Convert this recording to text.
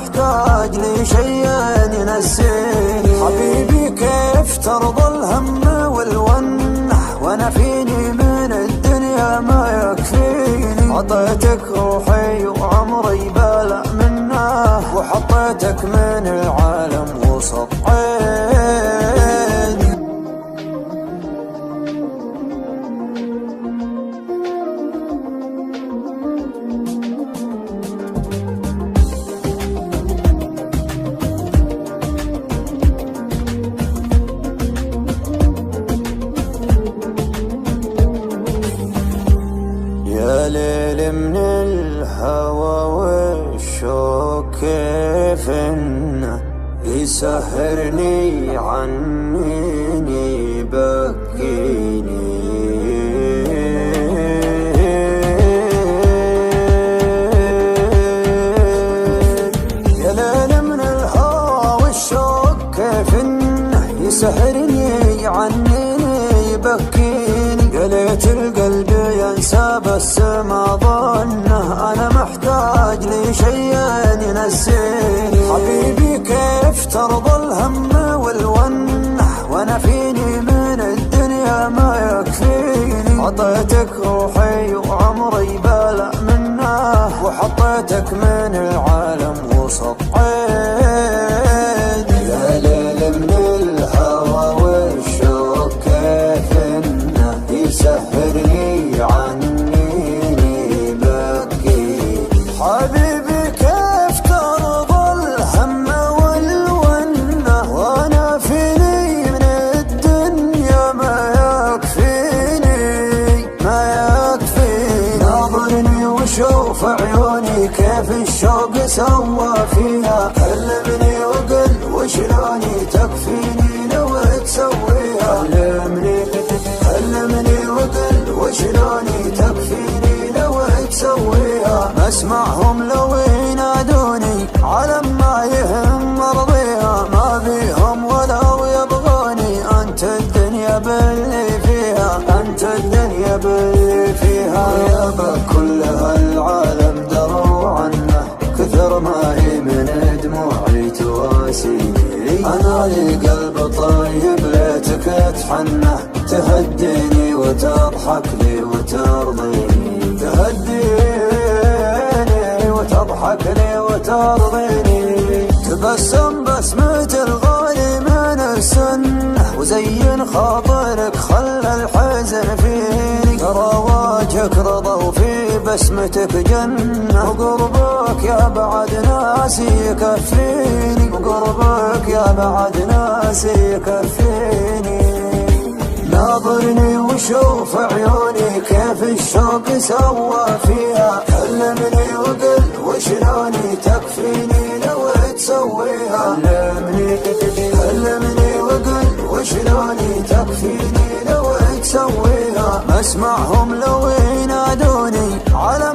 محتاج لي شيء ينسيني. حبيبي كيف ترضى الهم والونه وانا فيني من الدنيا ما يكفيني. عطيتك روحي وعمري بلا منه وحطيتك من العالم وسط عيني. يا ليل من الهوى والشوق كيف انه يسهرني عنيني بكيني. يا ليل من الهوى والشوق كيف انه يسهرني عنيني بكيني. قليت القلب ينسى بس ما ظنه انا محتاج لي شيء ينسيني. حبيبي كيف ترضى الهم والونه وانا فيني من الدنيا ما يكفيني. عطيتك روحي وعمري بلا منه وحطيتك من العالم وسط عيني. يا ليل من الهوى والشوق كيف انه يسهرني عنيني بكي. حبيبي كيف ترضى الهم والونه وانا فيني من الدنيا ما يكفيني ما يكفيني. ناظرني وشوف عيوني كيف الشوق سوى فيها. كلمني وقل وشلوني تكفيني لو تسويها. كلمني وقل وشلوني تكفيني لو تسويها. ما اسمعهم لو ينادوني على ما يهم مرضيها. ما بيهم ولو يبغوني انت الدنيا باللي فيها. انت الدنيا باللي فيها. يابا كل هالعالم دروا عنه كثر ما هي من دموعي تواسيني. انا لي قلب طيب ليتك تحنه تهديني وتضحك لي وترضيني. تهديني وتضحك لي وترضيني. تبسم بسمة الغالي من السنة وزين خاطرك خلى الحزن فيني. ترى وجهك رضا وفي بسمتك جنة. وقربك يا بعد ناسي يكفيني. وقربك يا بعد ناسي يكفيني. ناظرني وشوف عيوني كيف الشوق سوى فيها. كلمني وقل وشلوني تكفيني لو تسويها. كلمني وقل وشلوني تكفيني لو تسويها. ما اسمعهم لو ينادوني على